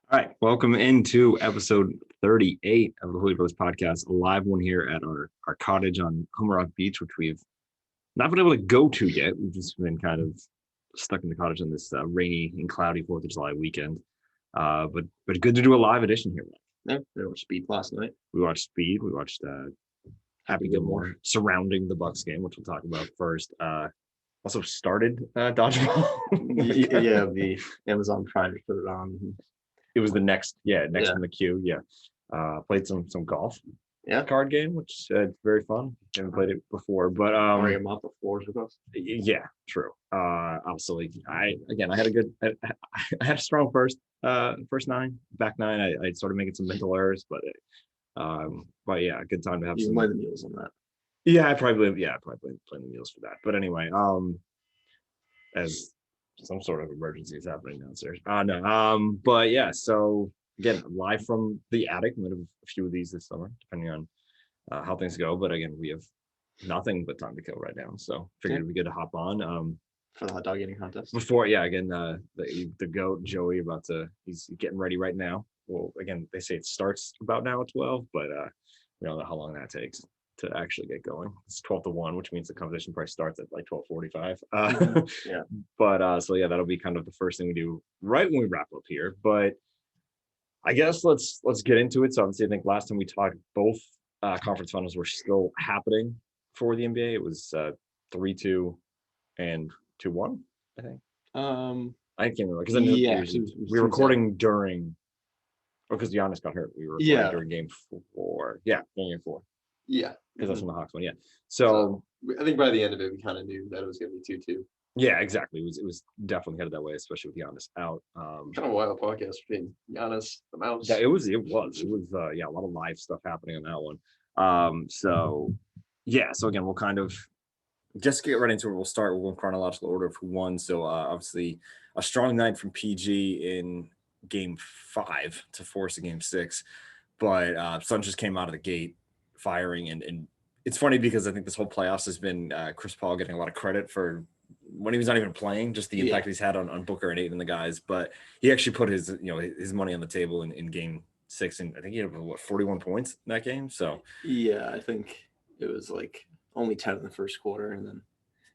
All right, welcome into episode 38 of the Hooley Brothers podcast, a live one here at our cottage on Homer Rock Beach, which we've not been able to go to yet. We've just been kind of stuck in the cottage on this rainy and cloudy 4th of July weekend. But good to do a live edition here. Yeah, we watched Speed last night. We watched Speed. We watched Happy Gilmore surrounding the Bucks game, which we'll talk about first. Also started Dodgeball. Yeah, the Amazon Prime put it on. It was the next in the queue. Yeah. Played some golf card game, which very fun. Haven't played it before, but bring them up before with us. Yeah, true. Obviously, I had a strong first nine, back nine. I started making some mental errors, but yeah, good time to have you some. play the meals on that. Yeah, I probably play the meals for that. But anyway, as some sort of emergency is happening downstairs. No. But yeah, so again, live from the attic. I'm gonna have a few of these this summer, depending on how things go. But again, we have nothing but time to kill right now. So figured it'd be good to hop on. For the hot dog eating contest. Again, the goat Joey he's getting ready right now. Well, again, they say it starts about now at 12, but we don't know how long that takes to actually get going. It's 12-1, which means the competition probably starts at like 12:45. Yeah. But so yeah, that'll be kind of the first thing we do right when we wrap up here. But I guess let's get into it. So obviously, I think last time we talked, both conference finals were still happening for the NBA. It was 3-2 and 2-1, I think. I can't remember because we were recording during, because Giannis got hurt. We were recording during game 4. Yeah, game 4. Yeah, because that's when the Hawks won. Yeah, so I think by the end of it, we kind of knew that it was going to be 2-2. Yeah, exactly. It was definitely headed that way, especially with Giannis out. Kind of a wild podcast between Giannis, the mouse. Yeah, it was a lot of live stuff happening on that one. So again, we'll kind of just get right into it. We'll start in chronological order of who won. So obviously a strong night from PG in game 5 to force a game 6, but Sun just came out of the gate firing, and it's funny because I think this whole playoffs has been Chris Paul getting a lot of credit for when he was not even playing, just the impact he's had on Booker and Ayton and the guys. But he actually put his money on the table in game 6, and I think he had 41 points in that game. So yeah, I think it was like only 10 in the first quarter, and then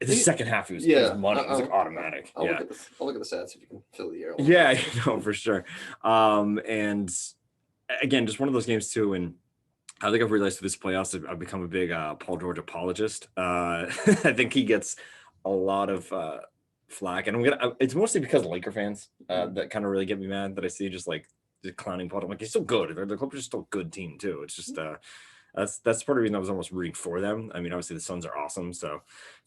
the second half he was money. It was like automatic. I'll look at the stats if you can fill the air. Yeah, for sure. And again, just one of those games too, and I think I've realized through this playoffs I've become a big Paul George apologist. I think he gets a lot of flack, and it's mostly because Laker fans that kind of really get me mad that I see just like the clowning Paul. I'm like, he's still good. The Clippers are still a good team too. It's just that's part of the reason I was almost rooting for them. I mean, obviously the Suns are awesome, so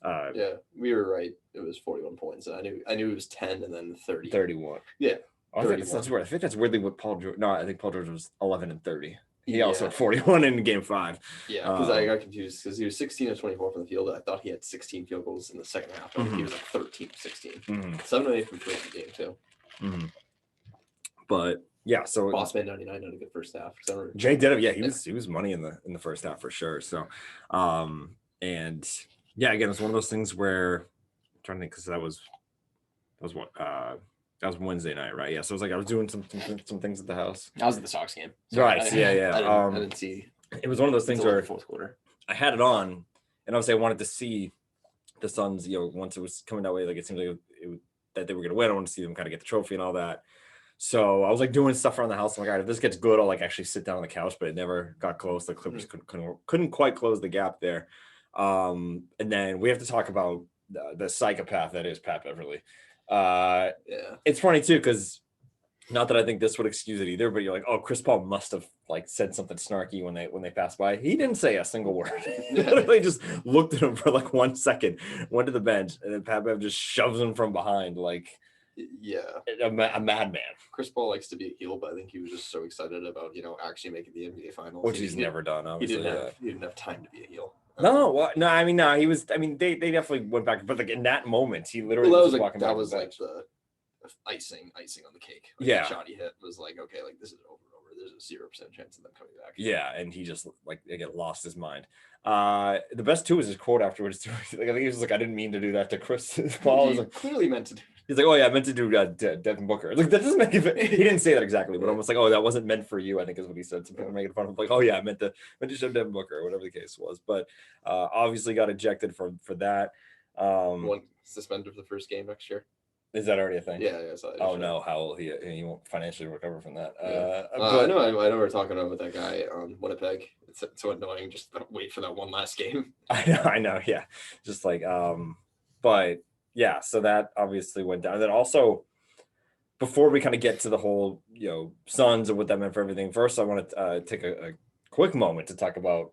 yeah, we were right. It was 41 points, and I knew it was 10 and then 30. 31. Yeah. I think that's weirdly what Paul George. No, I think Paul George was 11 and 30. He also had 41 in game 5. Yeah, because I got confused because he was 16 of 24 from the field. I thought he had 16 field goals in the second half. He was like 13 of 16. 7 of 8 from the game too. But yeah, so Bossman 99 had a good first half. Jay did it. Yeah, he was money in the first half for sure. So, and yeah, again, it's one of those things where I'm trying to think, because that was Wednesday night, right? Yeah, so it was like I was doing some things at the house. I was at the Sox game, so right? I didn't see. It was one of those things where fourth quarter I had it on, and obviously I wanted to see the Suns. Once it was coming that way, like it seemed like that they were going to win. I wanted to see them kind of get the trophy and all that. So I was like doing stuff around the house. I'm like, all right, if this gets good, I'll like actually sit down on the couch. But it never got close. The Clippers couldn't quite close the gap there. And then we have to talk about the psychopath that is Pat Beverly. It's funny too, because not that I think this would excuse it either, but you're like, oh, Chris Paul must have like said something snarky when they passed by. He didn't say a single word. He literally just looked at him for like 1 second, went to the bench, and then Pat Bev just shoves him from behind like a madman. Chris Paul likes to be a heel, but I think he was just so excited about actually making the NBA finals, which he's never done. Obviously, he didn't have time to be a heel. No. I mean, no. He was. I mean, they definitely went back, but like in that moment, he literally was walking back. That was like the icing on the cake. Like the shot he hit was like, okay, like this is over. There's a 0% chance of them coming back. Yeah, and he just like again lost his mind. The best too is his quote afterwards too. Like, I think he was like, I didn't mean to do that to Chris Paul. He clearly meant to do He's like, oh yeah, I meant to do Devin Booker. Like that doesn't make it. He didn't say that exactly, but almost like, oh, that wasn't meant for you. I think is what he said. Some people making fun of him, like, oh yeah, I meant to show Devin Booker or whatever the case was. But obviously got ejected for that. One suspended for the first game next year. Is that already a thing? Yeah, I saw that. Oh no, how will he won't financially recover from that? I know we're talking about that guy on Winnipeg. It's so annoying. Just wait for that one last game. I know, yeah. Just like, but yeah, so that obviously went down. And then also, before we kind of get to the whole, Suns and what that meant for everything, first I want to take a quick moment to talk about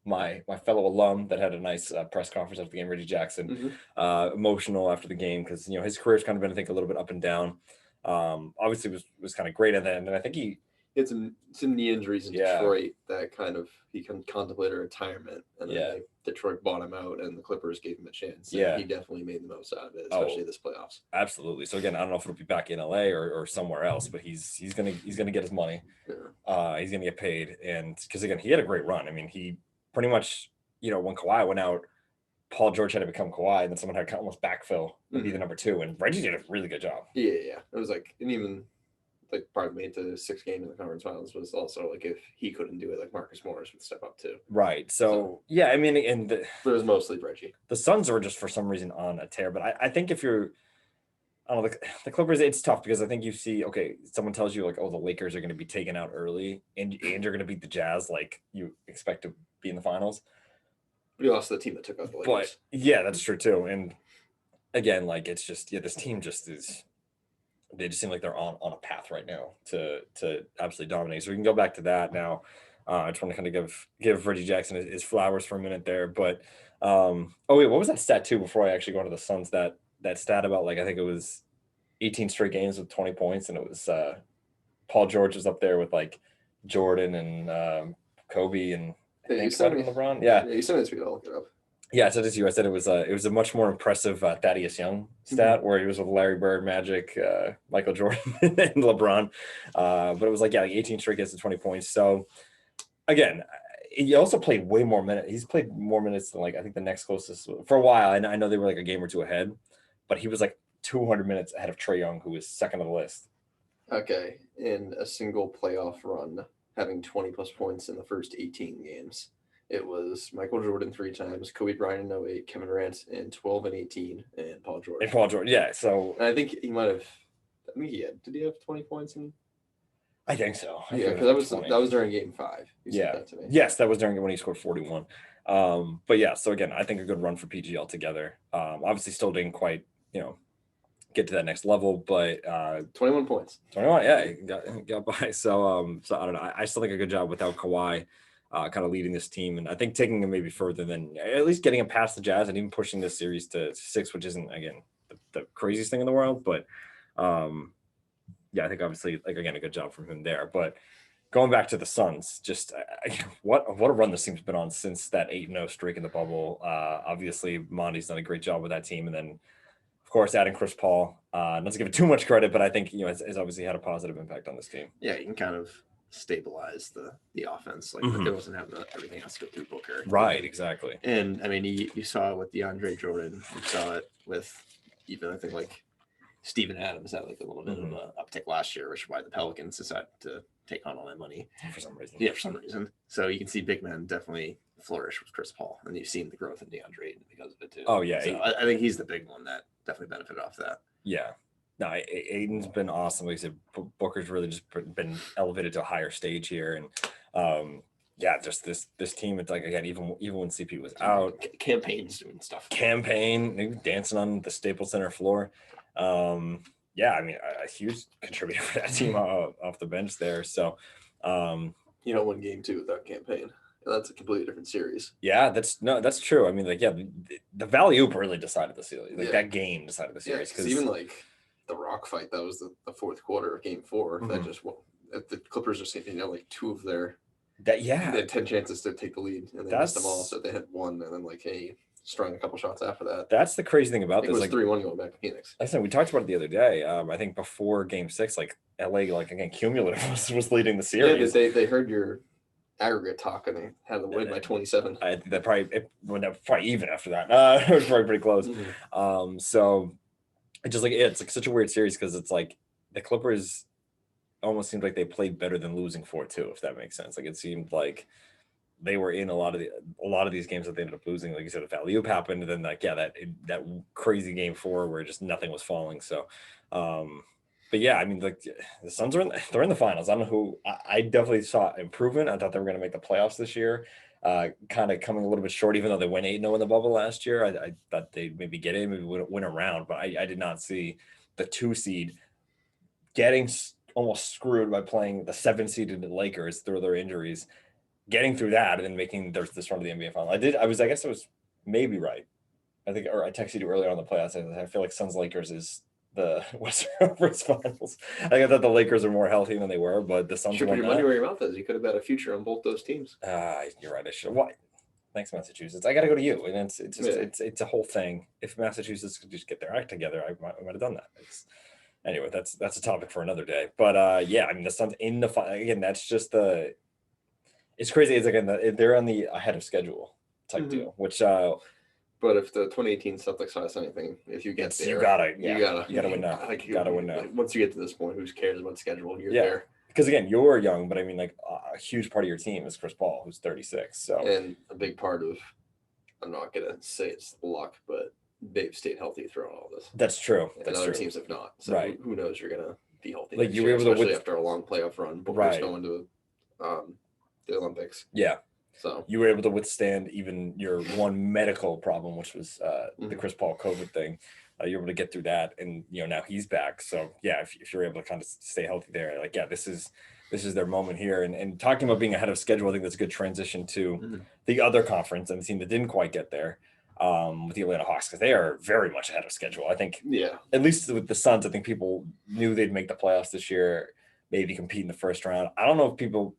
my fellow alum that had a nice press conference after the game, Reggie Jackson, emotional after the game because his career's kind of been, I think, a little bit up and down. Obviously was kind of great at that, and I think he had some knee injuries in Detroit that kind of he contemplated retirement, and then Detroit bought him out, and the Clippers gave him a chance. And he definitely made the most out of it, especially this playoffs. Absolutely. So again, I don't know if it'll be back in LA or somewhere else, but he's gonna get his money. Yeah. He's gonna get paid, and because again, he had a great run. I mean, he pretty much, when Kawhi went out, Paul George had to become Kawhi, and then someone had to almost backfill and be the number 2. And Reggie did a really good job. Yeah. It was like, and even like probably made the 6th game in the conference finals was also like if he couldn't do it, like Marcus Morris would step up too. Right. So yeah, I mean, and it was mostly Reggie. The Suns were just for some reason on a tear, but I think if you're, I don't know, the Clippers, it's tough because I think you see, okay, someone tells you like, oh, the Lakers are going to be taken out early and you're going to beat the Jazz, like you expect to be in the finals. But you lost the team that took out the Lakers. But yeah, that's true too. And again, like it's just, this team just is, they just seem like they're on a path right now to absolutely dominate. So we can go back to that now. I just want to kind of give Reggie Jackson his flowers for a minute there. But oh wait, what was that stat too before I actually go into the Suns? That stat about like I think it was 18 straight games with 20 points, and it was Paul George was up there with like Jordan and Kobe and LeBron. Yeah, you sent it to me. I'll look it up. Yeah, I said it to you. I said it was a much more impressive Thaddeus Young stat where he was with Larry Bird, Magic, Michael Jordan, and LeBron. But it was like 18 straight games and 20 points. So again, he also played way more minutes. He's played more minutes than like I think the next closest for a while. And I know they were like a game or two ahead, but he was like 200 minutes ahead of Trae Young, who was second on the list. Okay, in a single playoff run, having 20 plus points in the first 18 games. It was Michael Jordan 3 times, Kobe Bryant in 08, Kevin Durant in 12 and 18, and Paul George. Yeah. So and I think he might have. I mean, did he have 20 points in? I think so. Yeah, because that was during Game 5. Yeah. That to me. Yes, that was during when he scored 41. But yeah, so again, I think a good run for PG altogether. Obviously, still didn't quite get to that next level, but 21 points. 21, yeah, got by. So I don't know. I still think a good job without Kawhi. Kind of leading this team, and I think taking him maybe further than at least getting him past the Jazz and even pushing this series to 6, which isn't again the craziest thing in the world, but yeah, I think obviously like again a good job from him there. But going back to the Suns, just what a run this team's been on since that 8-0 streak in the bubble. Obviously, Monty's done a great job with that team, and then of course adding Chris Paul. Not to give it too much credit, but I think has obviously had a positive impact on this team. Yeah, you can kind of stabilize the offense. Like it wasn't having everything has to go through Booker. Right, exactly. And I mean, you saw it with DeAndre Jordan. You saw it with even I think like Steven Adams had like a little bit of an uptick last year, which is why the Pelicans decided to take on all that money for some reason. Yeah, for some reason. So you can see big men definitely flourish with Chris Paul, and you've seen the growth in DeAndre because of it too. Oh yeah, so I think he's the big one that definitely benefited off that. Yeah. No, Aiden's been awesome. Like I said, Booker's really just been elevated to a higher stage here, and yeah, just this team. It's like again, even when CP was out, Campaign's doing stuff. Maybe dancing on the Staples Center floor. Yeah, I mean, a huge contributor for that team off the bench there. So, you don't win game 2 without Campaign. That's a completely different series. Yeah, that's true. I mean, like, yeah, the Valley-Oop really decided the series. Like that game decided the series. Because even like the rock fight, that was the fourth quarter of game 4. That just the Clippers are saying, like 2 of their they had 10 chances to take the lead, and they missed them all. So they had 1, and then like strung a couple shots after that. That's the crazy thing about this. It was 3-1 going back to Phoenix. I said we talked about it the other day. I think before Game 6, like LA, like again, cumulative was leading the series. Yeah, they heard your aggregate talk, and they had them win by 27. I think that probably even after that. It was probably pretty close. So it's just like it's like such a weird series because it's like the Clippers almost seemed like they played better than losing 4-2, if that makes sense. Like it seemed like they were in a lot of these games that they ended up losing. Like you said, if alley-oop happened, and then like that crazy game 4 where just nothing was falling. So, but yeah, I mean, like the Suns they're in the finals. I don't know who. I definitely saw improvement. I thought they were going to make the playoffs this year. Kind of coming a little bit short, even though they went 8-0 in the bubble last year. I thought they'd maybe get in, maybe win a round, but I did not see the 2 seed getting almost screwed by playing the 7 seeded Lakers through their injuries, getting through that, and then making this run to the NBA final. I guess I was maybe right. I think, or I texted you earlier on the playoffs. I feel like Suns Lakers is the Western Conference Finals. I thought the Lakers are more healthy than they were, but the Suns. Should put your money where your mouth is. You could have bet a future on both those teams. You're right. I should. What? Thanks, Massachusetts. I got to go to you, and it's a whole thing. If Massachusetts could just get their act together, I might have done that. Anyway, that's a topic for another day. But yeah, I mean the Suns in the final again. That's just the. It's crazy. It's like they're on the ahead of schedule type deal, which. But if the 2018 Celtics saw anything, if you get there, you gotta win now. You gotta win now. Once you get to this point, who cares about schedule? You're there. Because again, you're young, but I mean, like a huge part of your team is Chris Paul, who's 36. So and a big part of, I'm not gonna say it's luck, but they've stayed healthy throughout all this. That's true. And other teams have not. So who knows? You're gonna be healthy. Like you were able to, especially after a long playoff run, before going to the Olympics. Yeah. So you were able to withstand even your one medical problem, which was the Chris Paul COVID thing. You're able to get through that, and now he's back. So yeah, if you're able to kind of stay healthy there, like this is their moment here. And talking about being ahead of schedule, I think that's a good transition to the other conference and the team that didn't quite get there with the Atlanta Hawks, because they are very much ahead of schedule. I think at least with the Suns, I think people knew they'd make the playoffs this year, maybe compete in the first round. I don't know if people.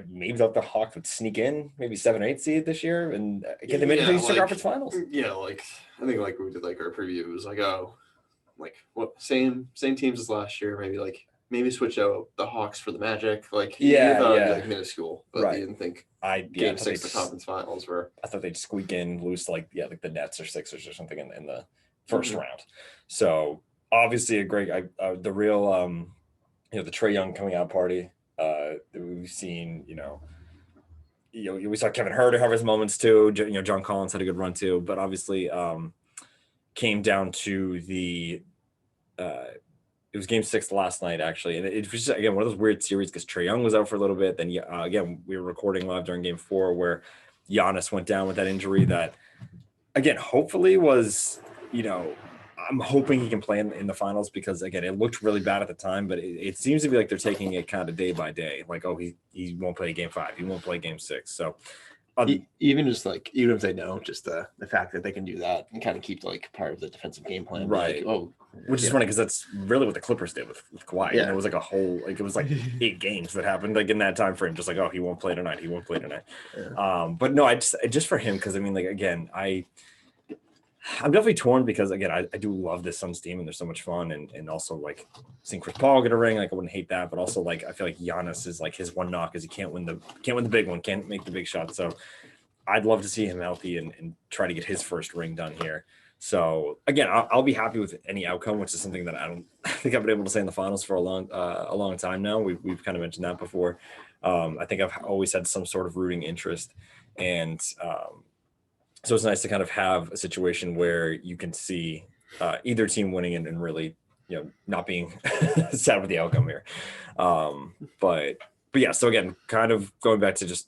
Maybe thought the Hawks would sneak in, maybe 7 or 8 seed this year, and again they made it to the Eastern Conference Finals. Yeah, like I think like we did like our preview, it was like same teams as last year, maybe switch out the Hawks for the Magic, like like minuscule, but you didn't think Game 6 of the conference finals were. I thought they'd squeak in, lose like the Nets or Sixers or something in the first round. So obviously a great the real the Trae Young coming out party. We've seen, we saw Kevin Huerter have his moments too. John Collins had a good run too, but obviously came down to the it was Game 6 last night actually, and it was just, again, one of those weird series because Trae Young was out for a little bit. Then again, we were recording live during Game 4 where Giannis went down with that injury that, again, hopefully was, I'm hoping he can play in the finals because, again, it looked really bad at the time, but it seems to be like they're taking it kind of day by day. Like, oh, he won't play Game 5. He won't play Game 6. So even if they know, just the fact that they can do that and kind of keep like part of the defensive game plan. Right. Like, which is funny because that's really what the Clippers did with Kawhi. Yeah. And it was like it was like 8 games that happened like in that time frame. Just like, oh, he won't play tonight. He won't play tonight. Yeah. But no, I just for him, because I mean, like, again, I'm definitely torn because, again, I do love this Suns team and they're so much fun, and also like seeing Chris Paul get a ring, like I wouldn't hate that, but also like I feel like Giannis is like his one knock is he can't win the big one, can't make the big shot. So I'd love to see him healthy and try to get his first ring done here. So again, I'll be happy with any outcome, which is something that I don't think I've been able to say in the finals for a long time now. We've kind of mentioned that before. I think I've always had some sort of rooting interest, and so it's nice to kind of have a situation where you can see either team winning and really, not being sad with the outcome here. But yeah, so again, kind of going back to just,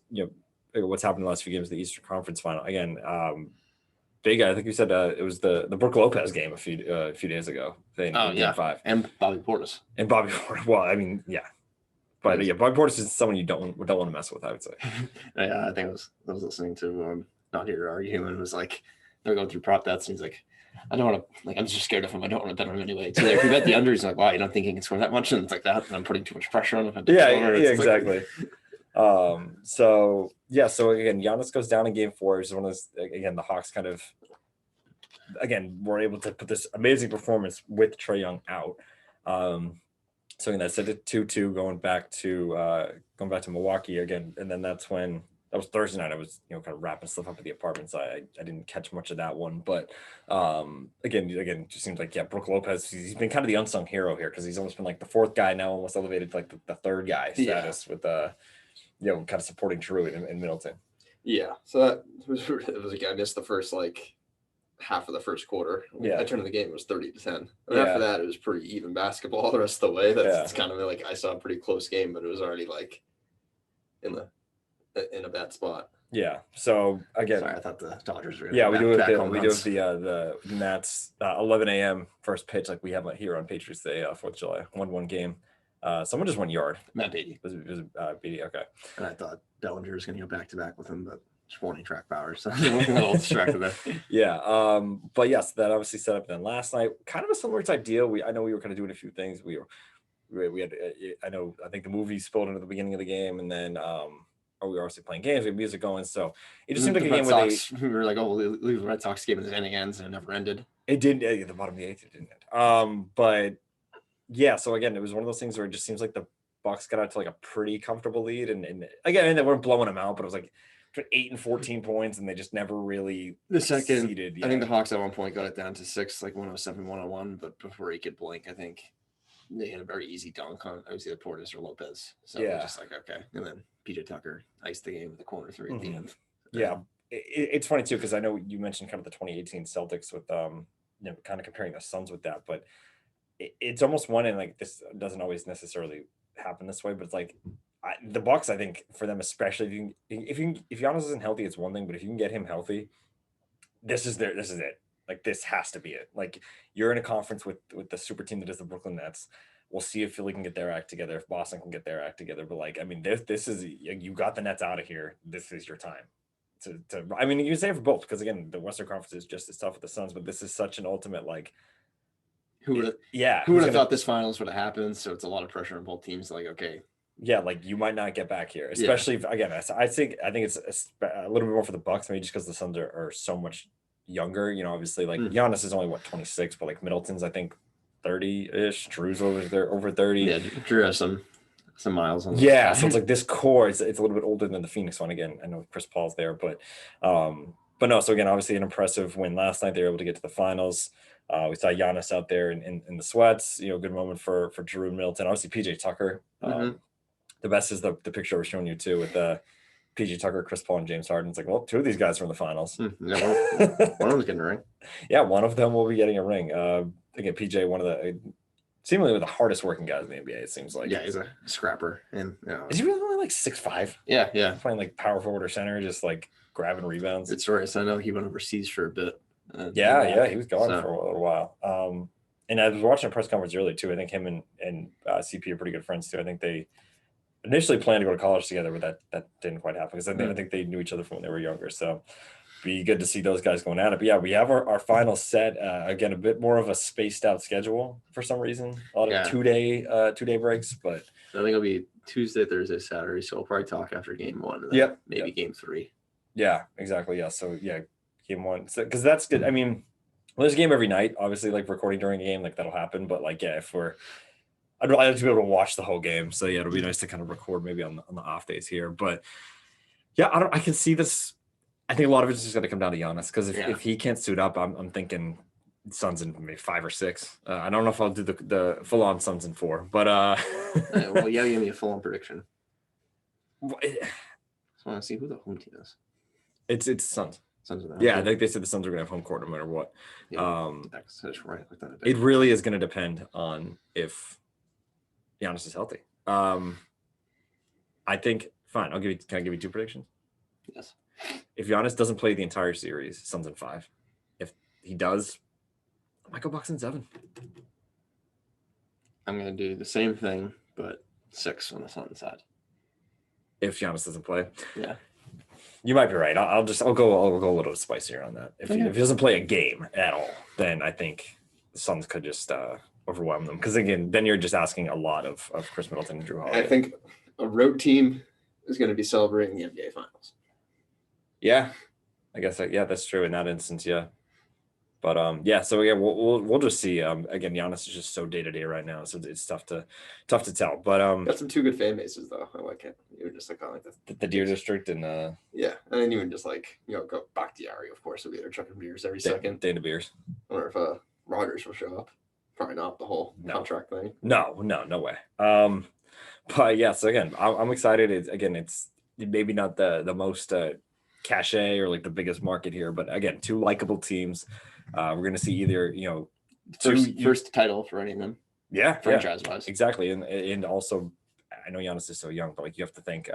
what's happened in the last few games of the Eastern Conference Final. Again, big, I think you said it was the Brook Lopez game a few days ago. In Game 5. And Bobby Portis. Well, I mean, yeah. But yeah, Bobby Portis is someone you don't want to mess with, I would say. Yeah, I think I was listening to Not Here to Argue, and was like, they're going through prop bets, and he's like, I don't want to, like, I'm just scared of him. I don't want to bet on him anyway. So if you bet the under, he's like, wow, you don't think he can score that much? And it's like that, and I'm putting too much pressure on him. Yeah, exactly. So again, Giannis goes down in Game 4. It's one of those, again, the Hawks kind of, again, were able to put this amazing performance with Trae Young out. So again, that's at 2-2 going back to Milwaukee again, and then that's when that was Thursday night. I was, kind of wrapping stuff up at the apartment, so I didn't catch much of that one. But again, it just seems like, Brook Lopez, he's been kind of the unsung hero here because he's almost been like the fourth guy now, almost elevated to like the third guy status with kind of supporting Drew in Middleton. Yeah, so that was like I missed the first like half of the first quarter. I turned in the game, it was 30-10. And after that, it was pretty even basketball the rest of the way. It's kind of like I saw a pretty close game, but it was already like in a bad spot. Yeah. So again, sorry, I thought the Dodgers were. Yeah, we do have the Nats 11 a.m. first pitch like we have here on Patriots Day, 4th of July, 1-1 game. Someone just went yard. Matt Beatty. It was Beatty. Okay. And I thought Bellinger was going to go back to back with him, but just 20 track power, so I'm a little distracted there. Yeah. But yes, that obviously set up. Then last night, kind of a similar type deal. I know we were kind of doing a few things. We had I think the movie spilled into the beginning of the game, and then we were obviously playing games, we had music going. So it just seemed like a game where we were like, oh, we'll leave the Red Sox game in the inning ends, and it never ended. It didn't. At the bottom of the 8th, it didn't end. But yeah, so again, it was one of those things where it just seems like the Bucks got out to like a pretty comfortable lead, and again, they weren't blowing them out, but it was like 8 and 14 points, and they just never really succeeded. I think the Hawks at one point got it down to 6, like 107, 101, but before he could blink, I think they had a very easy dunk on either Portis or Lopez. So it was just like, okay. And then PJ Tucker iced the game with the corner 3 at the end. Yeah. It's funny too, because I know you mentioned kind of the 2018 Celtics with kind of comparing the Suns with that, but it's almost one, and like this doesn't always necessarily happen this way, but it's like the Bucks, I think for them especially, if Giannis isn't healthy, it's one thing, but if you can get him healthy, this is it. Like this has to be it. Like you're in a conference with the super team that is the Brooklyn Nets. We'll see if Philly can get their act together, if Boston can get their act together. But like, I mean, this is, you got the Nets out of here. This is your time. I mean, you can say it for both, because again, the Western Conference is just as tough with the Suns, but this is such an ultimate like. Who would have thought this finals would have happened? So it's a lot of pressure on both teams. Like, okay. Yeah, like you might not get back here, especially if, again, I think it's a little bit more for the Bucks, maybe just because the Suns are so much younger. Obviously, like Giannis is only 26, but like Middleton's I think 30-ish. Drew's over 30. Yeah, Drew has some miles on. So it's like this core. It's a little bit older than the Phoenix one. Again, I know Chris Paul's there, but no. So again, obviously an impressive win last night. They were able to get to the finals. We saw Giannis out there in the sweats. Good moment for Drew and Middleton. Obviously, PJ Tucker. The best is the picture we're showing you too with PJ Tucker, Chris Paul, and James Harden. It's like, well, 2 of these guys are in the finals. Yeah, one of them's getting a ring. Yeah, one of them will be getting a ring. Again, PJ, one of the seemingly the hardest working guys in the NBA. It seems like. Yeah, he's a scrapper, and is he really only like 6'5"? Yeah, playing like power forward or center, just like grabbing rebounds. It's right. So I know he went overseas for a bit. He was gone for a little while. And I was watching a press conference earlier too. I think him and CP are pretty good friends too. I think they initially planned to go to college together, but that didn't quite happen because I think they knew each other from when they were younger. So be good to see those guys going at it. But yeah, we have our final set. Again, a bit more of a spaced out schedule for some reason. A lot of 2-day breaks, but I think it'll be Tuesday, Thursday, Saturday. So we'll probably talk after game 1. Maybe game 3. Yeah, exactly. Yeah. So game 1. So, because that's good. I mean, there's a game every night, obviously, like recording during a game, like that'll happen. But like, if I'd like to be able to watch the whole game. So yeah, it'll be nice to kind of record maybe on the off days here. But yeah, I can see this. I think a lot of it's just going to come down to Giannis, because if he can't suit up, I'm thinking Suns in maybe 5 or 6. I don't know if I'll do the full on Suns in 4, but well, yeah, give me a full on prediction. I just want to see who the home team is. It's Suns. I think they said the Suns are going to have home court no matter what. Yeah, that's right. It really is going to depend on if Giannis is healthy. I think fine. Can I give you 2 predictions? Yes. If Giannis doesn't play the entire series, Suns in 5. If he does, I might go Bucks in 7. I'm going to do the same thing, but 6 on the Suns side. If Giannis doesn't play, yeah, you might be right. I'll go a little spicier on that. If he doesn't play a game at all, then I think the Suns could just overwhelm them. Because again, then you're just asking a lot of Chris Middleton and Drew Holiday. I think a road team is going to be celebrating the NBA Finals. Yeah, I guess. Yeah, that's true in that instance. Yeah, But yeah, so yeah, we'll just see. Again, Giannis is just so day to day right now, so it's tough to tell. But got some 2 good fan bases though. I like it. Even just like kind of like the Deer District and yeah, and then even just like go Bakhtiari, of course, will be there chucking beers every second. Dana Beers. I wonder if Rogers will show up. Probably not the whole contract thing. No way. But yeah, so again, I'm excited. It's maybe not the most cachet or like the biggest market here, but again, 2 likable teams. We're gonna see either first title for any of them. Yeah, franchise wise, exactly, and also I know Giannis is so young, but like you have to think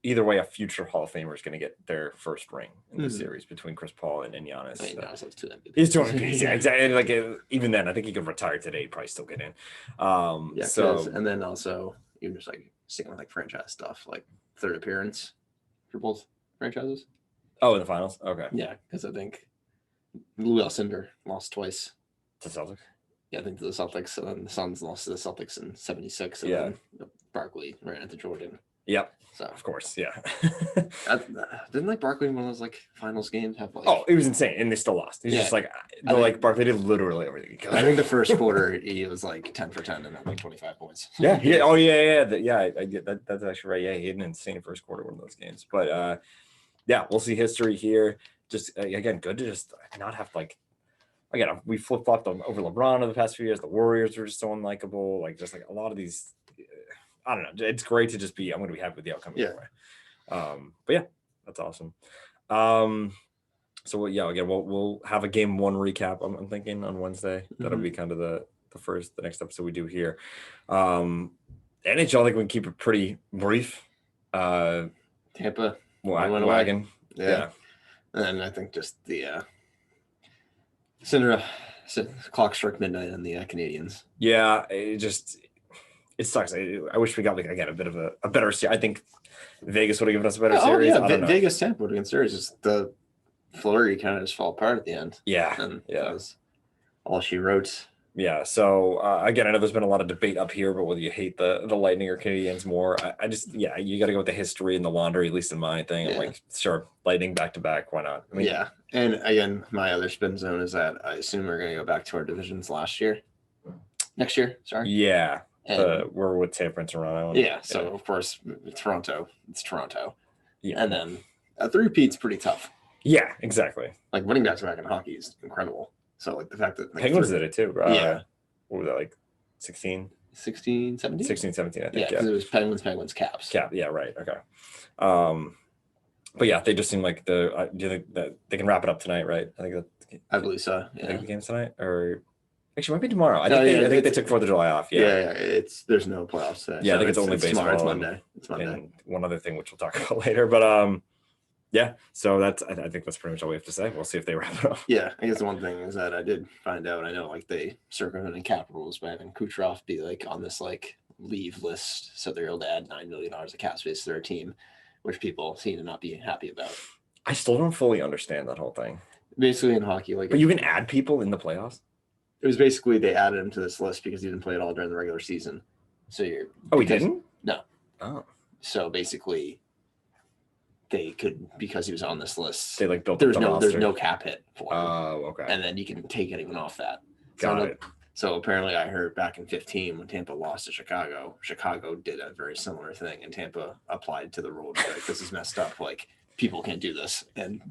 either way, a future Hall of Famer is going to get their first ring in the series between Chris Paul and Giannis. Giannis has 2 MVPs. He's 2 MVPs, yeah, exactly. And like even then, I think he could retire today, he'd probably still get in. And then also even just like seeing like franchise stuff, like 3rd appearance for both franchises. Oh, in the finals, okay. Yeah, because I think Lou Alcindor lost twice to Celtics. Yeah, I think to the Celtics, and then the Suns lost to the Celtics in '76, and then Barkley ran into Jordan. Yep. So of course, yeah. Didn't like Barkley in one of those like finals games have like? Oh, it was insane, and they still lost. He's just like Barkley did literally everything. I think the first quarter he was like 10 for 10 and had like 25 points. Yeah. Oh yeah. I get that. That's actually right. Yeah, he had an insane first quarter one of those games. But yeah, we'll see history here. Just again, good to just not have to like. Again, we flip-flopped over LeBron over the past few years. The Warriors were just so unlikable. Like, just like a lot of these, I don't know. It's great to just be, I'm going to be happy with the outcome either way. But yeah, that's awesome. So yeah, again, we'll have a game 1 recap. I'm thinking on Wednesday. That'll be kind of the next episode we do here. NHL, I think we can keep it pretty brief. Tampa wagon. Yeah. And I think just the Cinderella clock struck midnight on the Canadians. Yeah, it sucks. I wish we got like again a bit of a better series. I think Vegas would have given us a better series. Yeah, Vegas Tampa would have been serious. Just the flurry kind of just fall apart at the end. Yeah, and that was all she wrote. Yeah. So again, I know there's been a lot of debate up here, but whether you hate the Lightning or Canadians more, I just you got to go with the history and the laundry, at least in my thing. I'm like, sure, Lightning back to back, why not? I mean, yeah. And again, my other spin zone is that I assume we're going to go back to our divisions next year. Sorry. Yeah. We're with Tampa and Toronto. Yeah. So of course, Toronto. It's Toronto. Yeah. And then a 3-peat's pretty tough. Yeah. Exactly. Like winning back to back in hockey is incredible. So like the fact that Penguins did it too. Yeah. What was that, like 16, 17? 16, 17, I think. Yeah, because it was Penguins, Caps. Yeah, right. Okay. But yeah, they just seem like do you think that they can wrap it up tonight, right? I believe so. Yeah. The game's tonight, or actually might be tomorrow. I think they took 4th of July off. Yeah. There's no playoffs today. Yeah, I think it's only baseball. Tomorrow. It's Monday. And one other thing which we'll talk about later, but yeah. So I think that's pretty much all we have to say. We'll see if they wrap it up. Yeah, I guess the one thing is that I did find out. I know like they circumvented cap rules by having Kucherov be like on this like leave list, so they're able to add $9 million of cap space to their team, which people seem to not be happy about. I still don't fully understand that whole thing. Basically in hockey, like, but you can add people in the playoffs. It was basically they added him to this list because he didn't play at all during the regular season. So he didn't? No. Oh. So basically, they could, because he was on this list. They like built. There's no cap hit for him. Oh, okay. And then you can take anyone off that. Got it. So apparently, I heard back in 2015 when Tampa lost to Chicago, Chicago did a very similar thing, and Tampa applied to the rule. Like, this is messed up. Like, people can't do this, and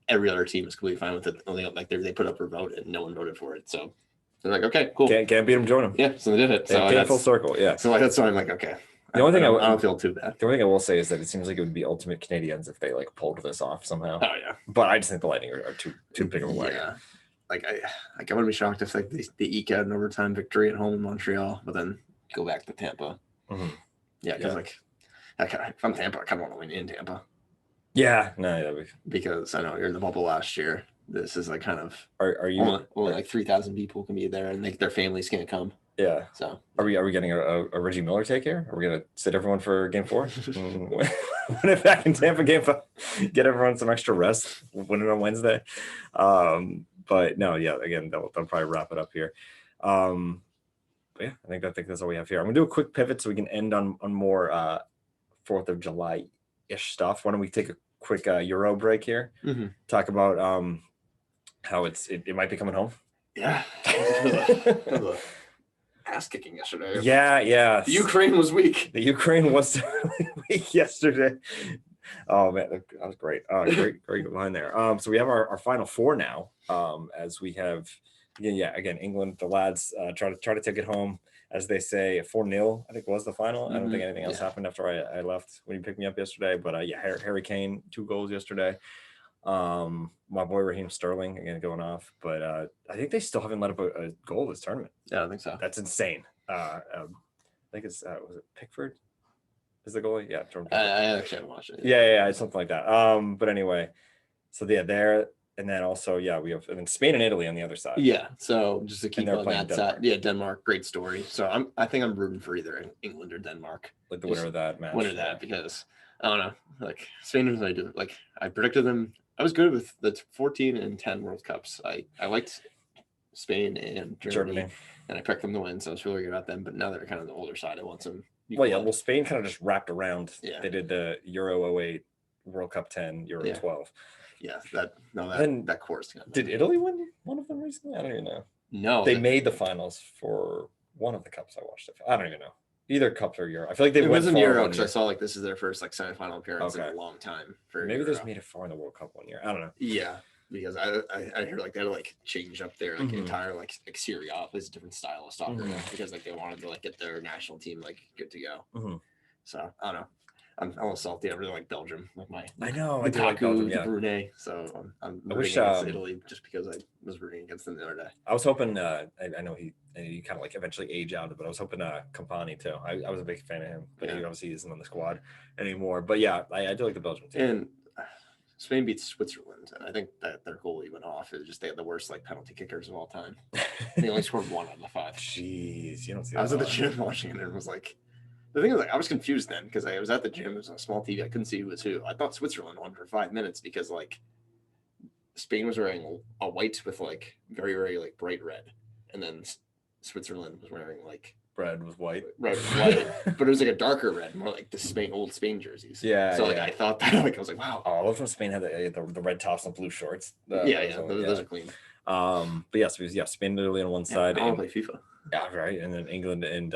every other team is completely fine with it. Only like they put up a vote, and no one voted for it. So they're like, okay, cool. Can't beat them, join them. Yeah, so they did it. So came full circle. Yeah. So that's why I'm like, okay. The only thing I don't feel too bad. The only thing I will say is that it seems like it would be ultimate Canadians if they like pulled this off somehow. Oh yeah. But I just think the Lightning are too big of a wagon. Yeah. Like I wouldn't be shocked if like they eke out an overtime victory at home in Montreal, but then go back to Tampa. Mm-hmm. Yeah, because if I'm Tampa, I kind of want to win in Tampa. Yeah, no, because I know you're in the bubble last year. This is like kind of are you only like 3,000 people can be there, and like their families can't come. Yeah. So are we getting a Reggie Miller take here? Are we gonna sit everyone for game 4? Win it back in Tampa game 5, get everyone some extra rest, win it on Wednesday. But no, yeah, again, they'll probably wrap it up here. But yeah, I think that's all we have here. I'm gonna do a quick pivot so we can end on more 4th of July-ish stuff. Why don't we take a quick Euro break here? Mm-hmm. Talk about how it might be coming home. Yeah. Ass kicking yesterday. Yeah. The Ukraine was weak. The Ukraine was weak yesterday. Oh man, that was great. Great line there. So we have our final four now. As we have again, England, the lads try to take it home, as they say. 4-0, I think was the final. I don't think anything else happened after I left when you picked me up yesterday. But Harry Kane, 2 goals yesterday. My boy Raheem Sterling again going off, but I think they still haven't let up a goal this tournament. Yeah, I don't think so. That's insane. I think it's was it Pickford is the goalie? Yeah, I actually haven't watched it. Yeah, something like that. But anyway, so there, and then also we have Spain and Italy on the other side. Yeah, so just to keep on that side, Denmark, great story. So I think I'm rooting for either England or Denmark, like the winner of that match. Because I don't know, like Spain was I predicted them. I was good with the 14 and 10 World Cups. I liked Spain and Germany, and I picked them to win, so I was really good about them. But now they're kind of the older side. I want some. Well, Spain kind of just wrapped around. Yeah. They did the Euro 08, World Cup 10, Euro 12. Yeah, that course. Did Italy win one of them recently? I don't even know. No, they made the finals for one of the cups. I watched it. I don't even know. Either cups or Euro. I feel like they went in Euro because I saw this is their first semifinal appearance in a long time. Maybe they just made it far in the World Cup one year. I don't know. Yeah, because I heard they had to change up their entire Serie A, plays a different style of soccer because they wanted to get their national team good to go. So I don't know. I'm a little salty. I really like Belgium. I know. I do like Belgium, Brunei. So I'm rooting against Italy just because I was rooting against them the other day. I was hoping. I know he kind of eventually age out, but I was hoping Company too. I was a big fan of him, but he obviously isn't on the squad anymore. But I do like the Belgium team. And Spain beats Switzerland, and I think that their goalie went off. It was just they had the worst penalty kickers of all time. They only scored 1 out of the 5. Jeez, you don't see that. I was at the gym watching it, and it was the thing is, I was confused then because I was at the gym. It was on a small TV. I couldn't see who was who. I thought Switzerland won for 5 minutes because Spain was wearing a white with very, very bright red, and then Switzerland was wearing red was white. Red was white, but it was a darker red, more like the old Spain jerseys. Yeah. So I thought that I was wow. Oh, I love when Spain had the red tops and blue shorts. Those are clean. But yes, Spain and Italy on one side. I want to play FIFA. Yeah, right, and then England and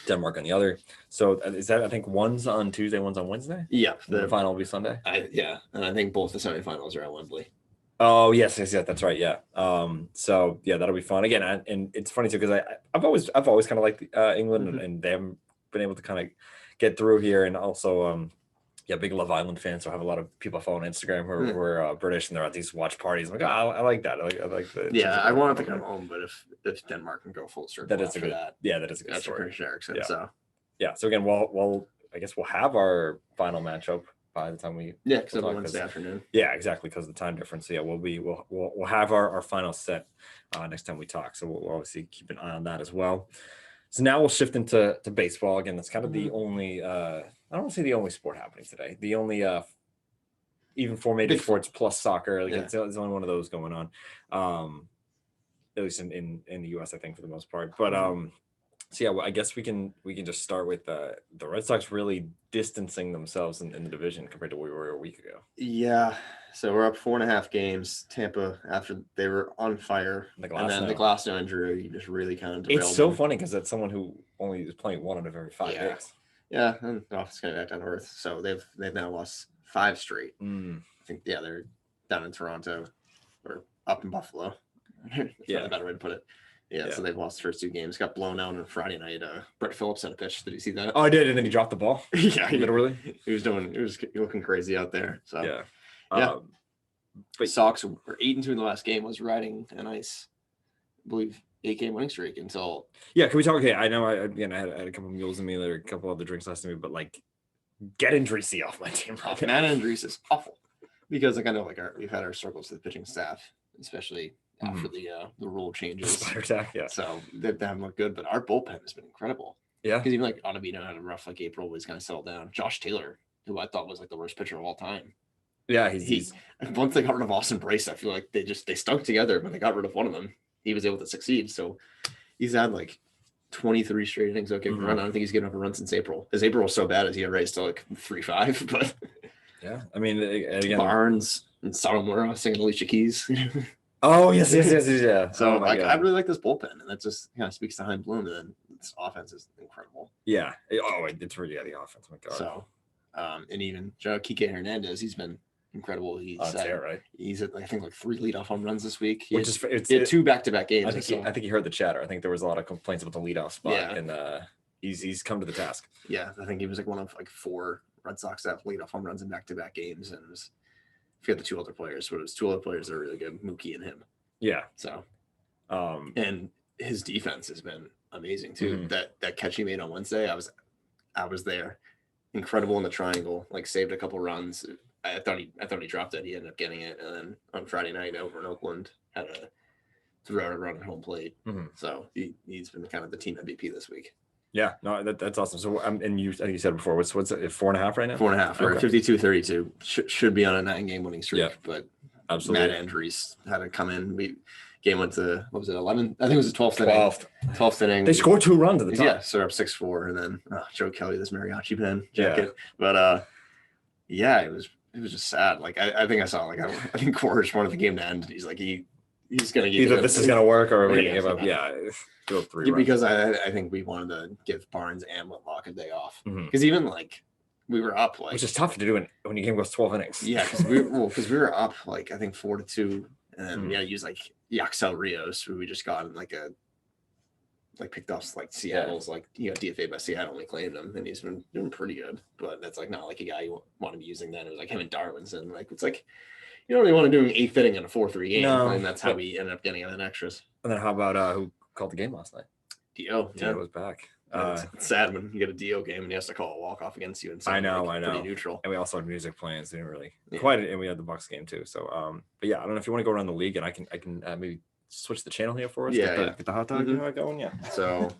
Denmark on the other. So is that, I think, one's on Tuesday, one's on Wednesday? Yeah. The final will be Sunday? And I think both the semifinals are at Wembley. Oh, yes, that's right, yeah. So, that'll be fun. Again, and it's funny, too, because I've always kind of liked England, and they haven't been able to kind of get through here. And also, big Love Island fan, so I have a lot of people I follow on Instagram who are British, and they're at these watch parties. I'm I like that. I like the. Yeah, I want it to come home, but if Denmark can go full circle, that is a good. That is a good that's story. British Ericsson. So again, I guess we'll have our final matchup by the time we. Yeah, because it's Wednesday afternoon. Yeah, exactly, because of the time difference. So we'll have our final set next time we talk. So we'll obviously keep an eye on that as well. So now we'll shift into baseball again. That's kind of the only. I don't want to say the only sport happening today. The only even formatted sports plus soccer. It's only one of those going on. At least in the US, I think, for the most part. But I guess we can just start with the Red Sox really distancing themselves in the division compared to where we were a week ago. Yeah. So we're up 4.5 games. Tampa, after they were on fire, the Glasnow injury just really kind of derailed It's so funny because that's someone who only is playing 1 out of every 5 days. Yeah, and the offense kind of back down to earth. So they've now lost 5 straight. I think they're down in Toronto or up in Buffalo. That's a better way to put it. Yeah, so they've lost the first 2 games. Got blown out on Friday night. Brett Phillips had a pitch. Did you see that? Oh, I did, and then he dropped the ball. Yeah, literally. He was looking crazy out there. So yeah. But Sox were 8-2 in the last game. Was riding a nice, I believe, 8-game winning streak until. Yeah, can we talk? Okay, I know. I had a couple of mules in me. There were a couple other drinks last night, but get Andreessi off my team. Matt Andrees is awful because I know we've had our struggles with the pitching staff, especially after the rule changes. Spider attack, yeah. So they haven't looked good, but our bullpen has been incredible. Yeah, because even Ottavino had a rough April, but he's kind of settled down. Josh Taylor, who I thought was the worst pitcher of all time. Yeah, he's once they got rid of Austin Brace, I feel like they stuck together. When they got rid of one of them, he was able to succeed. So he's had 23 straight innings. Okay, run. I don't think he's given up a run since April. His April was so bad as ERA is still 3.5. But yeah, I mean, again, Barnes, And Sawamura singing Alicia Keys. Oh yes, yeah. So I really like this bullpen, and that just speaks to Hein Bloom. And then this offense is incredible. Yeah. Oh, it's really the offense. Oh my God. So, and even Kike Hernandez, he's been incredible. He's right. He's at I think like 3 leadoff home runs this week. He had 2 back-to-back games. I think he heard the chatter. I think there was a lot of complaints about the leadoff spot, and he's come to the task. Yeah, I think he was like one of like 4 Red Sox that have leadoff home runs in back-to-back games, and I forget the 2 other players, but it was 2 other players that are really good, Mookie and him. Yeah. So, and his defense has been amazing too. Mm-hmm. That catch he made on Wednesday, I was there. Incredible in the triangle, like saved a couple runs. I thought he dropped it. He ended up getting it, and then on Friday night over in Oakland had a 3-out run at home plate. Mm-hmm. So he's been kind of the team MVP this week. Yeah, no, that's awesome. So, and I think you said before, what's it, 4.5 right now? 4.5, okay. 52-32. Should be on a 9-game winning streak, but absolutely. Mad injuries had to come in. Game went to, what was it, 11? I think it was the 12th inning. 12th inning. They scored 2 runs at the top. Yeah, so up 6-4, and then Joe Kelly, this mariachi pen jacket. Yeah. But it was just sad. Like I think I saw I think Coors wanted the game to end. He's like he's gonna give either this is gonna work or we're gonna give up. Yeah. Go 3 because I think we wanted to give Barnes and Whitlock a day off. Because even we were up which is tough to do when your game goes 12 innings. Yeah, because we were up I think 4-2, and then we had to use Yaxel Rios, who we just got in picked off Seattle's he got DFA'd by Seattle and we claimed him, and he's been doing pretty good. But that's not a guy you want to be using then. It was him and Darwinson. It's you don't really want to do an 8th inning in a 4-3 game. No, and that's how we ended up getting in extras. And then how about who called the game last night? Dio. Dio was back. It's sad when you get a Dio game and he has to call a walk-off against you. And I know. Pretty neutral. And we also had music playing, so didn't really quite. And we had the Bucks game too. So, but yeah, I don't know if you want to go around the league, and I can maybe switch the channel here for us. Get the hot dog going. Yeah. So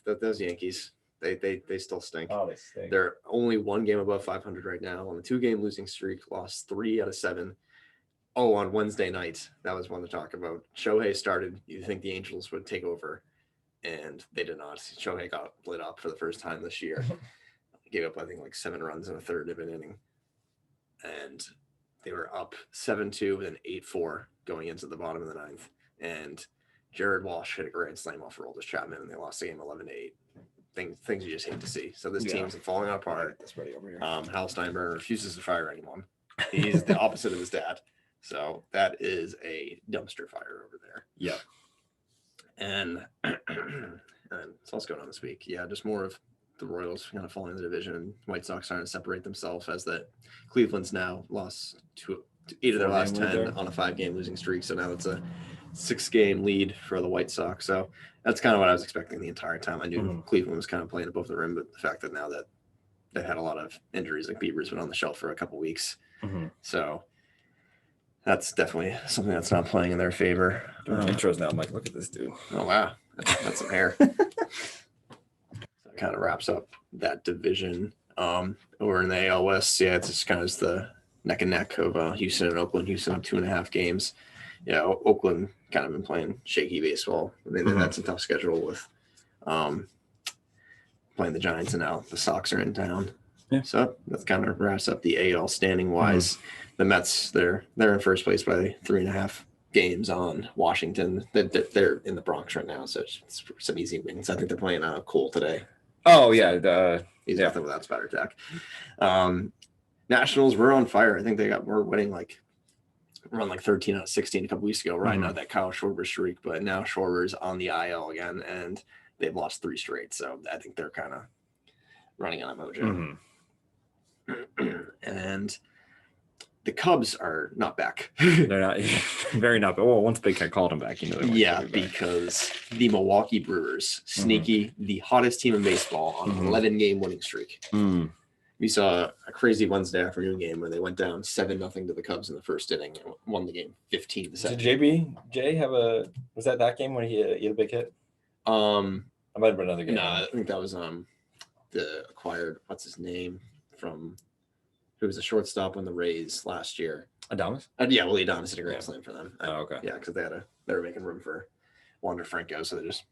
those Yankees, they still stink. Oh, they stink. They're only 1 game above 500 right now on a 2-game losing streak. Lost 3 out of 7. Oh, on Wednesday night, that was one to talk about. Shohei started. You think the Angels would take over, and they did not. Shohei got lit up for the first time this year. Gave up, I think, 7 runs in a third of an inning. And they were up 7-2 and 8-4 going into the bottom of the 9th. And Jared Walsh hit a grand slam off Aroldis Chapman, and they lost the game 11-8. Things you just hate to see. So this team's falling apart. That's ready over here. Hal Steinbrenner refuses to fire anyone. He's the opposite of his dad. So that is a dumpster fire over there. Yeah. And so what's going on this week? Yeah, just more of the Royals kind of falling in the division. White Sox starting to separate themselves as that Cleveland's now lost 8 of their last 10 on a 5-game losing streak. So now it's a 6-game lead for the White Sox. So that's kind of what I was expecting the entire time. I knew Cleveland was kind of playing above the rim, but the fact that now that they had a lot of injuries, Bieber's been on the shelf for a couple weeks. So that's definitely something that's not playing in their favor. Intros now. I'm like, look at this dude. Oh, wow. That's some hair. So that kind of wraps up that division. Over in the AL West, it's just kind of the neck and neck of Houston and Oakland. Houston up 2.5 games. Yeah, Oakland kind of been playing shaky baseball. They've had some tough schedule with playing the Giants, and now the Sox are in town. Yeah. So that kind of wraps up the AL standing wise. The Mets, they're in first place by 3.5 games on Washington. They're in the Bronx right now, so it's some easy wins. I think they're playing Cole today. Oh yeah, he's nothing without Spider Tack. Nationals were on fire. I think we're winning around 13 out of 16 a couple weeks ago, right? Not that Kyle Schwarber streak, but now Schwarber's on the IL again, and they've lost 3 straight. So I think they're kind of running on that mojo. And the Cubs are not back. They're not very not. Well, once Big Cat called them back, because the Milwaukee Brewers, sneaky, the hottest team in baseball on an 11-game winning streak. We saw a crazy Wednesday afternoon game where they went down 7-0 to the Cubs in the first inning and won the game 15-7. Did Jay have was that game when he had a big hit? I might have been another game. No, I think that was the acquired, what's his name, from who was a shortstop on the Rays last year. Adames? Willie Adames hit a grand slam for them. Okay. Yeah, because they were making room for Wander Franco, so they just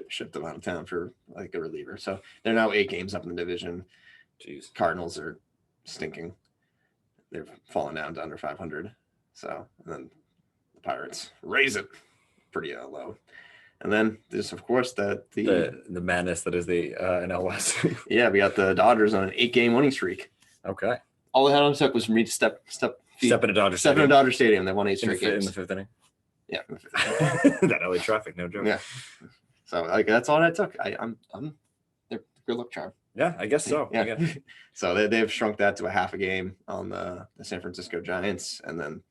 shipped them out of town for a reliever. So they're now 8 games up in the division. Jeez. Cardinals are stinking. they've fallen down to under 500. So, and then the Pirates raise it pretty low. And then there's, of course, the madness that is the NL West. Yeah, we got the Dodgers on an 8-game winning streak. Okay. All they had on took was for me to step in a Dodger Stadium. In a Dodger Stadium. They won 8 straight in games. the 5th inning. Yeah. That LA traffic, no joke. Yeah. So like that's all that took. I'm their good luck charm. Yeah, I guess so. Yeah. So they've shrunk that to a half a game on the San Francisco Giants, and then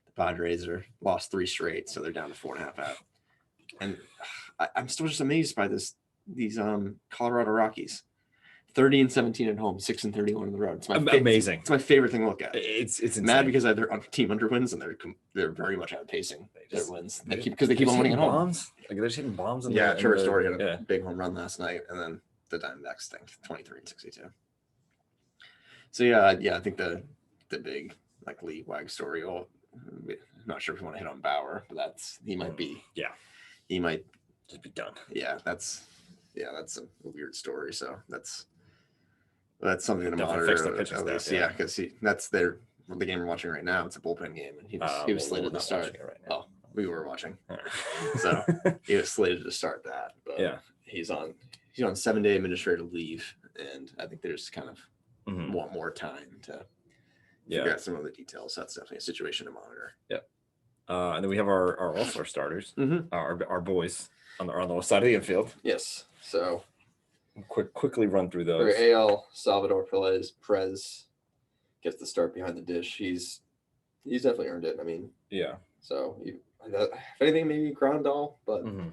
the Padres lost 3 straight, so they're down to 4.5 out. And I'm still just amazed by these Colorado Rockies. 30-17 at home, 6-31 on the road. It's amazing. It's my favorite thing to look at. It's insane. Mad because their team under wins and they're very much outpacing their wins. Because they keep on winning at home. Bombs. Like they're just hitting bombs. Trevor Story had a big home run last night, and then the Diamondbacks stink 23-62. So I think the big like Lee Wag story. I'm not sure if you want to hit on Bauer, but he might just be done. Yeah, that's a weird story. So that's something to Definitely monitor at least. Yeah, because that's the game we're watching right now. It's a bullpen game, and he was slated to start. Right we were watching, so he was slated to start that. But yeah, he's on 7-day administrative leave, and I think there's kind of want more time to figure out some of the details. So that's definitely a situation to monitor. Yep. And then we have our all-star starters, our boys on the left side of the infield. Yes. So quickly run through those. For AL, Salvador Perez gets the start behind the dish. He's definitely earned it. I mean, yeah. So if anything, maybe Grandal, but and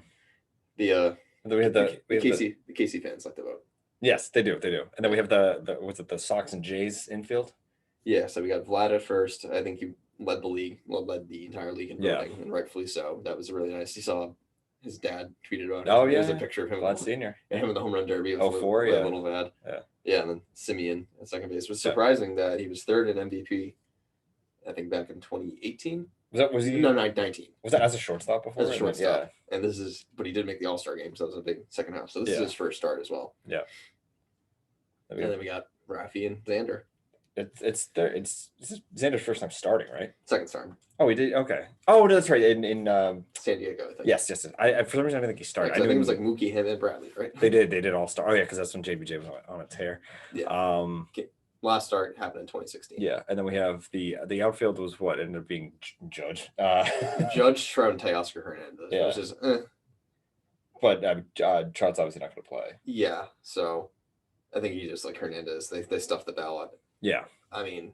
then we have the KC fans like to vote. Yes, they do. And then we have the Sox and Jays infield. Yeah. So we got Vlad at first. I think he led the league, led the entire league in voting, and rightfully so. That was really nice. You saw his dad tweeted about it. Oh yeah, there's a picture of him, Vlad Senior, and him in the home run derby. Oh, 4, yeah, little Vlad. Yeah, and then Simeon at second base. It was surprising that he was third in MVP. I think back in 2018. Was he? No, 19. Was that as a shortstop before? As a shortstop. Yeah. And but he did make the All-Star game, so that was a big second half. So this is his first start as well. Yeah. And then we got Rafi and Xander. It's Xander's first time starting, right? Second start. Oh, he did. Okay. Oh, no, that's right. In San Diego, I think. Yes. I for some reason I didn't think he started. I think it was like Mookie, him, and Bradley, right? They did all star. Oh yeah, because that's when JBJ was on a tear. Yeah. Last start happened in 2016. Yeah, and then we have the outfield was what ended up being Judge. Judge, Trout, and Teoscar Hernandez. Yeah. Which is, But Trout's obviously not going to play. Yeah, so I think he just like Hernandez. They stuffed the ballot. Yeah. I mean,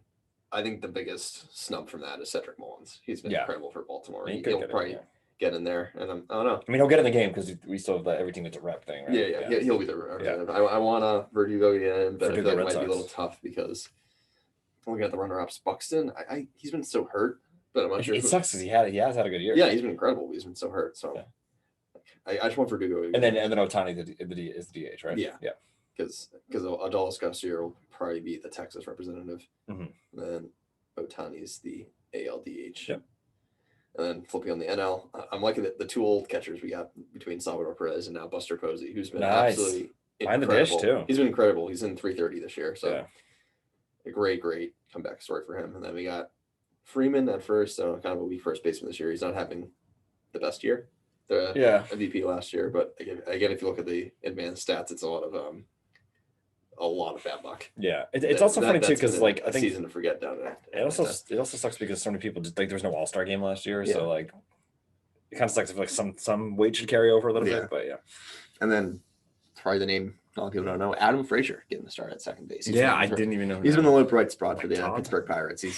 I think the biggest snub from that is Cedric Mullins. He's been incredible for Baltimore. He'll probably get in there, and I don't know. I mean, he'll get in the game because we still have everything that's a rep thing, right? Yeah. He'll be the rep. Yeah. I want Verdugo in, but I feel like it might be a little tough because looking at the runner-ups, Buxton, he's been so hurt, but I'm not sure. It sucks because he has had a good year. Yeah, he's been incredible, but he's been so hurt. So I just want Verdugo. And then Ohtani is the DH, right? Yeah. Because Adolis Garcia will probably be the Texas representative. And then Ohtani's the ALDH. Yep. And then flipping on the NL, I'm liking the 2 old catchers we got between Salvador Perez and now Buster Posey, who's been absolutely incredible. Behind the dish too. He's been incredible. He's in 330 this year. So a great comeback story for him. And then we got Freeman at first, so kind of a weak first baseman this year. He's not having the best year. The MVP last year, but again, if you look at the advanced stats, it's a lot of bad luck. Yeah, it's also funny too because like I think season to forget down there. It also sucks because so many people just like there was no All-Star game last year, so like it kind of sucks if like some weight should carry over a little bit, but And then probably the name a lot of people don't know, Adam Frazier getting the start at second base. I didn't even know. He's been the low bright spot for the Pittsburgh Pirates. He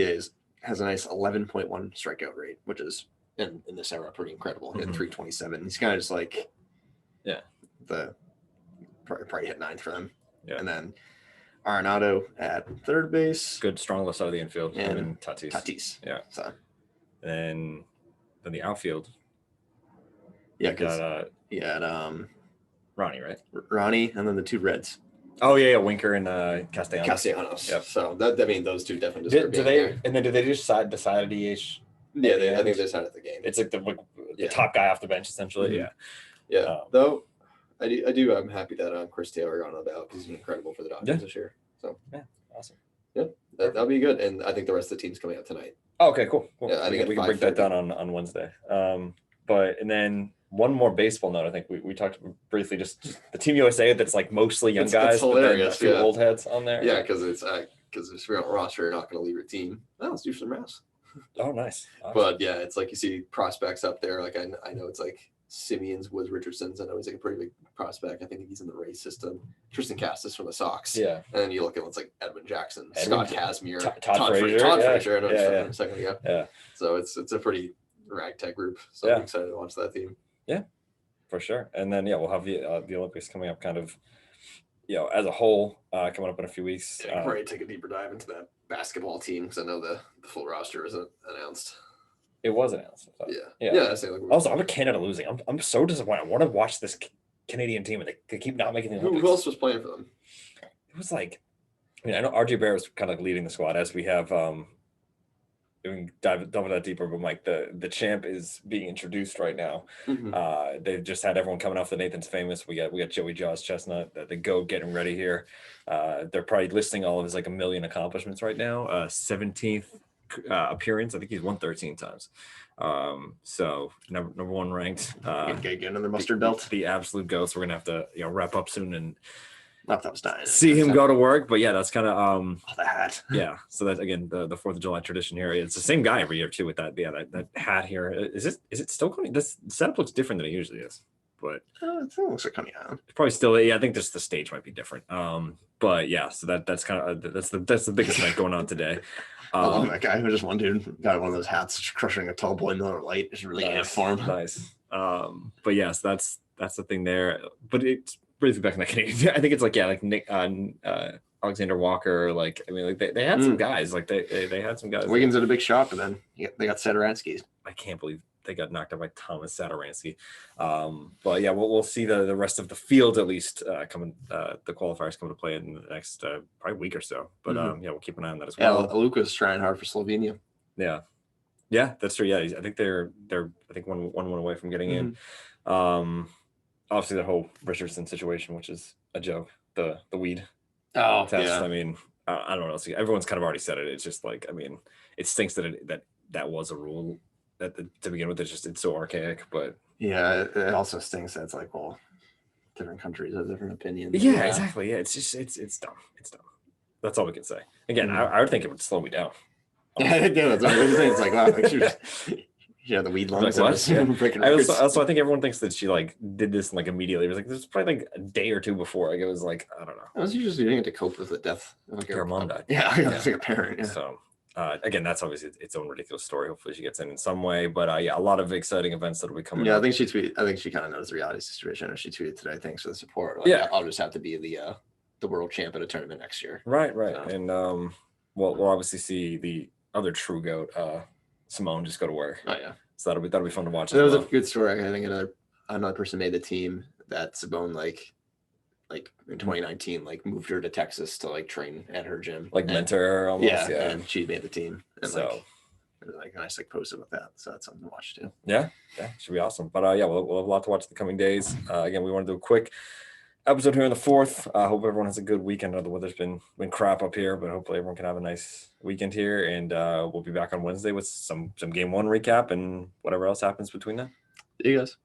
has a nice 11.1 strikeout rate, which is in this era pretty incredible. He had 327. He's kind of just like the probably hit 9th for them. Yeah. And then Arenado at third base. Good, strong left side of the infield. And Tatis. Yeah. So then the outfield. Yeah, because he had Ronnie, right? Ronnie, and then the 2 Reds. Oh yeah, Winker and Castellanos. Yep. So that those 2 definitely deserve do they there. And then do they just decide a DH? Yeah, I think they decided the game. It's like the top guy off the bench essentially. Yeah. Though I'm happy that Chris Taylor got on the ballot because he's been incredible for the Dodgers this year. So awesome. Yeah, that'll be good. And I think the rest of the team's coming out tonight. Oh, okay, cool. Yeah, I think we can break that down on Wednesday. But and then one more baseball note. I think we talked briefly just the Team USA that's like mostly young guys, it's hilarious, but then a few old heads on there. Yeah, because it's if you're on a roster, you're not going to leave your team. Oh, let's do some refs. Oh, nice. Awesome. But yeah, it's like you see prospects up there. Like I know it's like Simeon's, Woods Richardson's. I know he's like a pretty big prospect. I think he's in the Rays system. Tristan Cassis from the Sox. Yeah. And then you look at it's like Edwin Jackson, Scott Kazmir, Todd Frazier. Frazier. I know a second ago. Yeah. So it's a pretty ragtag group. So I'm excited to watch that team. Yeah, for sure. And then we'll have the Olympics coming up, kind of, as a whole, coming up in a few weeks. Yeah, we're ready to take a deeper dive into that basketball team because I know the full roster isn't announced. It was announced. Yeah. Also, I'm a Canada losing. I'm so disappointed. I want to watch this Canadian team, and they keep not making the Olympics. Who else was playing for them? It was like, I know RJ Barrett was kind of like leading the squad, as we have. We can dive into that deeper, but Mike, the champ is being introduced right now. Mm-hmm. They've just had everyone coming off the Nathan's Famous. We got Joey Jaws Chestnut, the GOAT, getting ready here. They're probably listing all of his like 1 million accomplishments right now. 17th appearance. I think he's won 13 times. So number one ranked. Get another mustard belt. The absolute GOAT. So we're gonna have to wrap up soon and that was dying. See him go to work. But yeah, that's kind of the hat. Yeah. So that's again the 4th of July tradition here. It's the same guy every year too with that. Yeah, that hat here. Is it still coming? This setup looks different than it usually is. But it looks like coming out. It's probably still. Yeah, I think just the stage might be different. But yeah, so that's kind of that's the biggest event going on today. I love that guy who just one dude got one of those hats, just crushing a tall boy Miller Lite. It's really nice form. Nice. But yes, that's the thing there. But it's briefly back in that Canadian. I think it's like Nick Alexander Walker. Like I mean, like they had some guys. Like they had some guys. Wiggins at a big shot, but then they got Satoransky. I can't believe they got knocked out by Thomas Satoransky. But yeah, we'll see the rest of the field at least coming. The qualifiers coming to play in the next probably week or so. But we'll keep an eye on that as well. Yeah, Luka's trying hard for Slovenia. Yeah, that's true. Yeah, I think they're one away from getting in. Obviously, that whole Richardson situation, which is a joke. The weed test. I mean, I don't know. Everyone's kind of already said it. It's just like, I mean, it stinks that was a rule to begin with. It's so archaic. But yeah, it also stinks that it's like, well, different countries have different opinions. Yeah, exactly. Yeah, it's just it's dumb. It's dumb. That's all we can say. Again, I would think it would slow me down. Yeah, that's what I'm saying. It's like, wow, the weed lungs. Like, I think everyone thinks that she like did this like immediately. It was like there's probably like a day or two before. Like it was like I don't know. I was usually doing it to cope with the death. Like her mom died. Yeah, it's like a parent. Yeah. So again, that's obviously its own ridiculous story. Hopefully she gets in some way. But a lot of exciting events that will be coming. Yeah, up. I think she kind of knows the reality situation. And she tweeted today, "Thanks for the support." Like, I'll just have to be the world champ at a tournament next year. Right. So. And we'll obviously see the other true GOAT, Simone, just go to work. Oh yeah. So that'll be fun to watch. That was a good story. I think another person made the team that Simone like in 2019 like moved her to Texas to like train at her gym, like mentor almost. Yeah, and she made the team. And so it was like a nice like posted with that. So that's something to watch too. Yeah, should be awesome. But we'll have a lot to watch the coming days. Again, we want to do a quick episode here on the 4th. I hope everyone has a good weekend. I know the weather's been crap up here, but hopefully everyone can have a nice weekend here. And we'll be back on Wednesday with some game 1 recap and whatever else happens between then. See you guys.